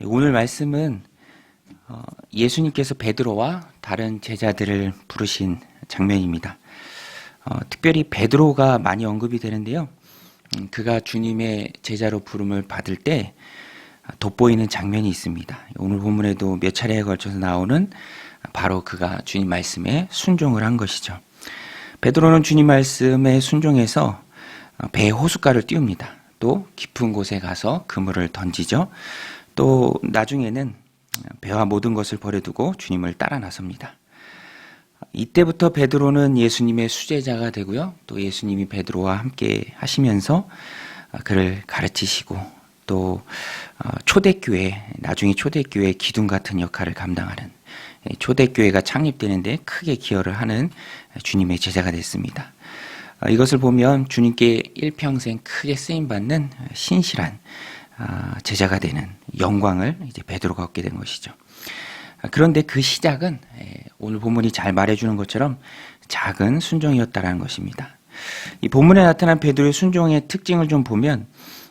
오늘 말씀은 예수님께서 베드로와 다른 제자들을 부르신 장면입니다. 특별히 베드로가 많이 언급이 되는데요. 그가 주님의 제자로 부름을 받을 때 돋보이는 장면이 있습니다. 오늘 본문에도 몇 차례에 걸쳐서 나오는 바로 그가 주님 말씀에 순종을 한 것이죠. 베드로는 주님 말씀에 순종해서 배에 호숫가를 띄웁니다. 또 깊은 곳에 가서 그물을 던지죠. 또 나중에는 배와 모든 것을 버려두고 주님을 따라 나섭니다. 이때부터 베드로는 예수님의 수제자가 되고요. 또 예수님이 베드로와 함께 하시면서 그를 가르치시고 또 초대교회, 나중에 초대교회 기둥 같은 역할을 감당하는 초대교회가 창립되는데 크게 기여를 하는 주님의 제자가 됐습니다. 이것을 보면 주님께 일평생 크게 쓰임받는 신실한 제자가 되는 영광을 이제 베드로가 얻게 된 것이죠. 그런데 그 시작은 오늘 본문이 잘 말해주는 것처럼 작은 순종이었다라는 것입니다. 이 본문에 나타난 베드로의 순종의 특징을 좀 보면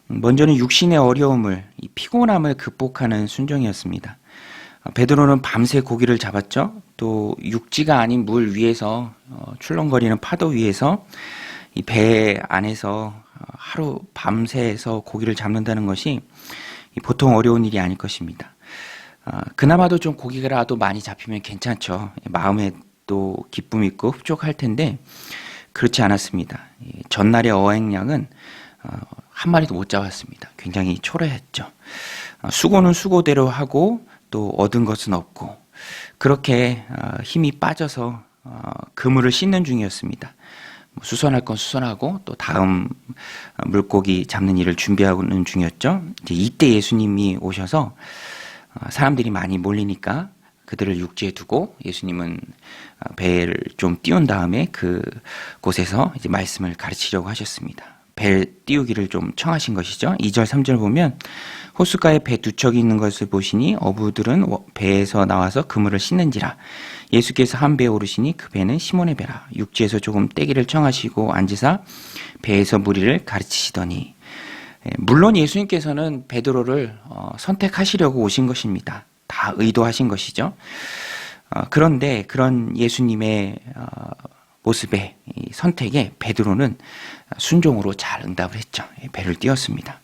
먼저는 육신의 어려움을, 이 피곤함을 극복하는 순종이었습니다. 베드로는 밤새 고기를 잡았죠. 또 육지가 아닌 물 위에서 출렁거리는 파도 위에서 이 배 안에서 하루 밤새서 고기를 잡는다는 것이 보통 어려운 일이 아닐 것입니다. 그나마도 좀 고기라도 많이 잡히면 괜찮죠. 마음에 또 기쁨이 있고 흡족할 텐데 그렇지 않았습니다. 전날의 어획량은 한 마리도 못 잡았습니다. 굉장히 초라했죠. 수고는 수고대로 하고 또 얻은 것은 없고 그렇게 힘이 빠져서 그물을 씻는 중이었습니다. 수선할 건 수선하고 또 다음 물고기 잡는 일을 준비하는 중이었죠. 이때 예수님이 오셔서 사람들이 많이 몰리니까 그들을 육지에 두고 예수님은 배를 좀 띄운 다음에 그 곳에서 이제 말씀을 가르치려고 하셨습니다. 배 띄우기를 좀 청하신 것이죠. 2절 3절 보면 호숫가에 배 두 척이 있는 것을 보시니 어부들은 배에서 나와서 그물을 씻는지라. 예수께서 한 배에 오르시니 그 배는 시몬의 배라. 육지에서 조금 떼기를 청하시고 앉으사 배에서 무리를 가르치시더니. 물론 예수님께서는 베드로를 선택하시려고 오신 것입니다. 다 의도하신 것이죠. 그런데 그런 예수님의 모습에, 선택에 베드로는 순종으로 잘 응답을 했죠. 배를 띄웠습니다.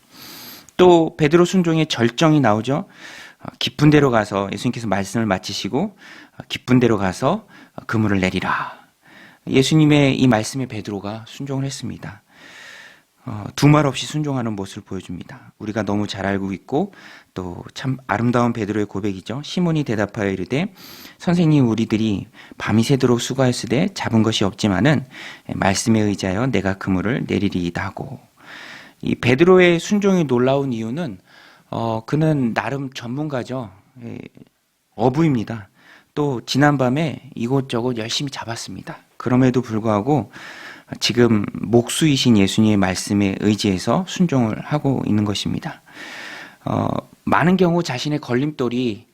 또 베드로 순종의 절정이 나오죠. 깊은 데로 가서 예수님께서 말씀을 마치시고 깊은 데로 가서 그물을 내리라. 예수님의 이 말씀에 베드로가 순종을 했습니다. 두말 없이 순종하는 모습을 보여줍니다. 우리가 너무 잘 알고 있고 또 참 아름다운 베드로의 고백이죠. 시몬이 대답하여 이르되 선생님 우리들이 밤이 새도록 수고하였으되 잡은 것이 없지만은 말씀에 의지하여 내가 그물을 내리리이다 하고. 이 베드로의 순종이 놀라운 이유는 그는 나름 전문가죠. 어부입니다. 또 지난밤에 이곳저곳 열심히 잡았습니다. 그럼에도 불구하고 지금 목수이신 예수님의 말씀에 의지해서 순종을 하고 있는 것입니다. 많은 경우 자신의 걸림돌이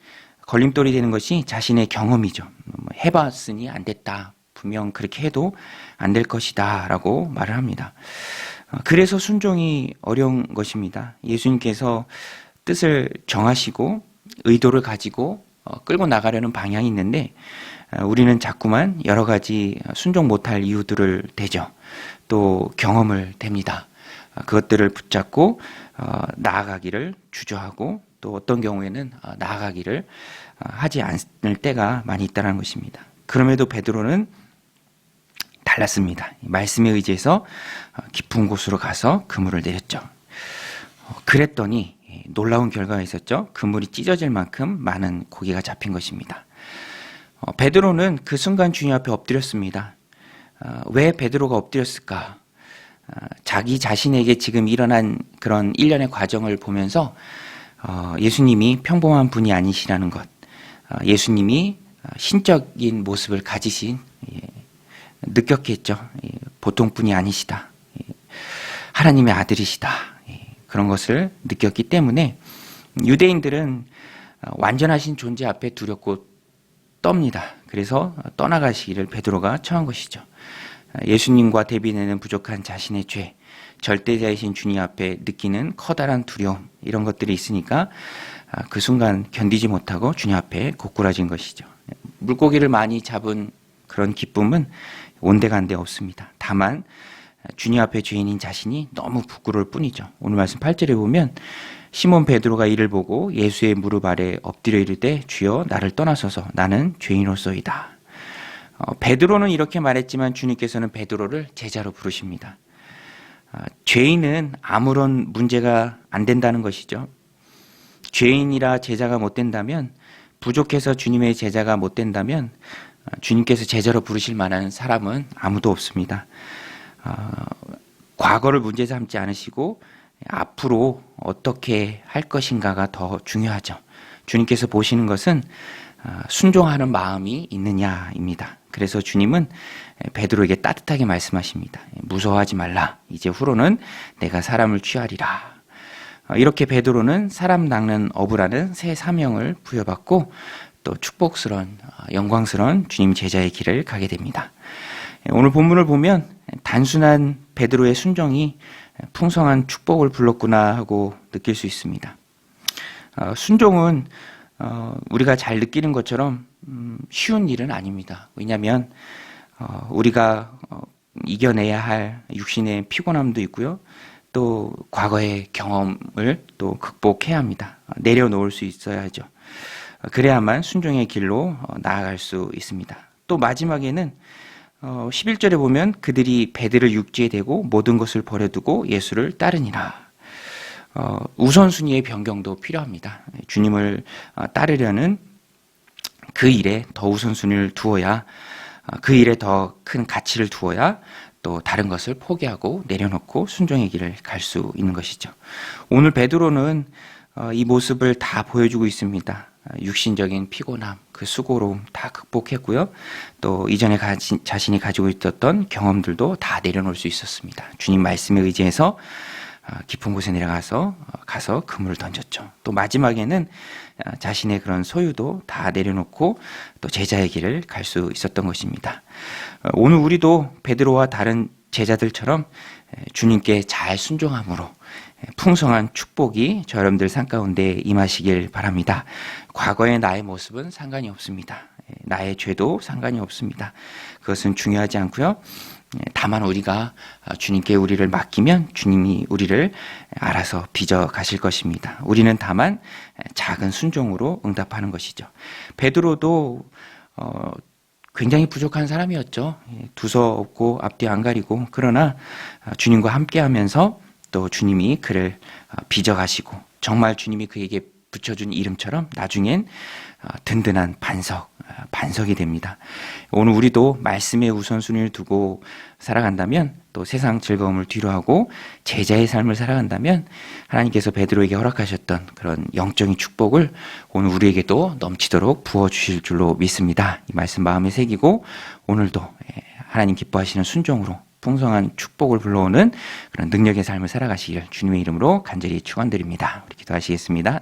되는 것이 자신의 경험이죠. 해봤으니 안 됐다. 분명 그렇게 해도 안 될 것이다 라고 말을 합니다. 그래서 순종이 어려운 것입니다. 예수님께서 뜻을 정하시고 의도를 가지고 끌고 나가려는 방향이 있는데 우리는 자꾸만 여러 가지 순종 못할 이유들을 대죠. 또 경험을 댑니다. 그것들을 붙잡고 나아가기를 주저하고 또 어떤 경우에는 나아가기를 하지 않을 때가 많이 있다는 것입니다. 그럼에도 베드로는 달랐습니다. 말씀에 의지해서 깊은 곳으로 가서 그물을 내렸죠. 그랬더니 놀라운 결과가 있었죠. 그물이 찢어질 만큼 많은 고기가 잡힌 것입니다. 베드로는 그 순간 주님 앞에 엎드렸습니다. 왜 베드로가 엎드렸을까? 자기 자신에게 지금 일어난 그런 일련의 과정을 보면서 예수님이 평범한 분이 아니시라는 것, 예수님이 신적인 모습을 가지신 느꼈겠죠. 보통 분이 아니시다. 하나님의 아들이시다. 그런 것을 느꼈기 때문에 유대인들은 완전하신 존재 앞에 두렵고 떱니다. 그래서 떠나가시기를 베드로가 청한 것이죠. 예수님과 대비되는 부족한 자신의 죄, 절대자이신 주님 앞에 느끼는 커다란 두려움, 이런 것들이 있으니까 그 순간 견디지 못하고 주님 앞에 고꾸라진 것이죠. 물고기를 많이 잡은 그런 기쁨은 온데간데 없습니다. 다만 주님 앞에 죄인인 자신이 너무 부끄러울 뿐이죠. 오늘 말씀 8절에 보면 시몬 베드로가 이를 보고 예수의 무릎 아래 엎드려 이르되 주여 나를 떠나소서 나는 죄인으로소이다. 베드로는 이렇게 말했지만 주님께서는 베드로를 제자로 부르십니다. 죄인은 아무런 문제가 안 된다는 것이죠. 죄인이라 제자가 못 된다면, 부족해서 주님의 제자가 못 된다면 주님께서 제자로 부르실 만한 사람은 아무도 없습니다. 과거를 문제 삼지 않으시고 앞으로 어떻게 할 것인가가 더 중요하죠. 주님께서 보시는 것은 순종하는 마음이 있느냐입니다. 그래서 주님은 베드로에게 따뜻하게 말씀하십니다. 무서워하지 말라. 이제 후로는 내가 사람을 취하리라. 이렇게 베드로는 사람 낚는 어부라는 새 사명을 부여받고 또 축복스러운 영광스러운 주님 제자의 길을 가게 됩니다. 오늘 본문을 보면 단순한 베드로의 순종이 풍성한 축복을 불렀구나 하고 느낄 수 있습니다. 순종은 우리가 잘 느끼는 것처럼 쉬운 일은 아닙니다. 왜냐하면 우리가 이겨내야 할 육신의 피곤함도 있고요. 또 과거의 경험을 또 극복해야 합니다. 내려놓을 수 있어야죠. 그래야만 순종의 길로 나아갈 수 있습니다. 또 마지막에는 11절에 보면 그들이 배들을 육지에 대고 모든 것을 버려두고 예수를 따르니라. 우선순위의 변경도 필요합니다. 주님을 따르려는 그 일에 더 우선순위를 두어야, 그 일에 더 큰 가치를 두어야 또 다른 것을 포기하고 내려놓고 순종의 길을 갈 수 있는 것이죠. 오늘 베드로는 이 모습을 다 보여주고 있습니다. 육신적인 피곤함, 그 수고로움 다 극복했고요. 또 이전에 자신이 가지고 있었던 경험들도 다 내려놓을 수 있었습니다. 주님 말씀에 의지해서 깊은 곳에 내려가서 그물을 던졌죠. 또 마지막에는 자신의 그런 소유도 다 내려놓고 또 제자의 길을 갈 수 있었던 것입니다. 오늘 우리도 베드로와 다른 제자들처럼 주님께 잘 순종함으로 풍성한 축복이 저 여러분들 삶 가운데 임하시길 바랍니다. 과거의 나의 모습은 상관이 없습니다. 나의 죄도 상관이 없습니다. 그것은 중요하지 않고요. 다만 우리가 주님께 우리를 맡기면 주님이 우리를 알아서 빚어 가실 것입니다. 우리는 다만 작은 순종으로 응답하는 것이죠. 베드로도 굉장히 부족한 사람이었죠. 두서없고 앞뒤 안 가리고, 그러나 주님과 함께하면서 또 주님이 그를 빚어 가시고 정말 주님이 그에게 붙여준 이름처럼 나중엔 든든한 반석이 됩니다. 오늘 우리도 말씀의 우선순위를 두고 살아간다면, 또 세상 즐거움을 뒤로하고 제자의 삶을 살아간다면 하나님께서 베드로에게 허락하셨던 그런 영적인 축복을 오늘 우리에게도 넘치도록 부어주실 줄로 믿습니다. 이 말씀 마음에 새기고 오늘도 하나님 기뻐하시는 순종으로 풍성한 축복을 불러오는 그런 능력의 삶을 살아가시길 주님의 이름으로 간절히 축원드립니다. 우리 기도하시겠습니다.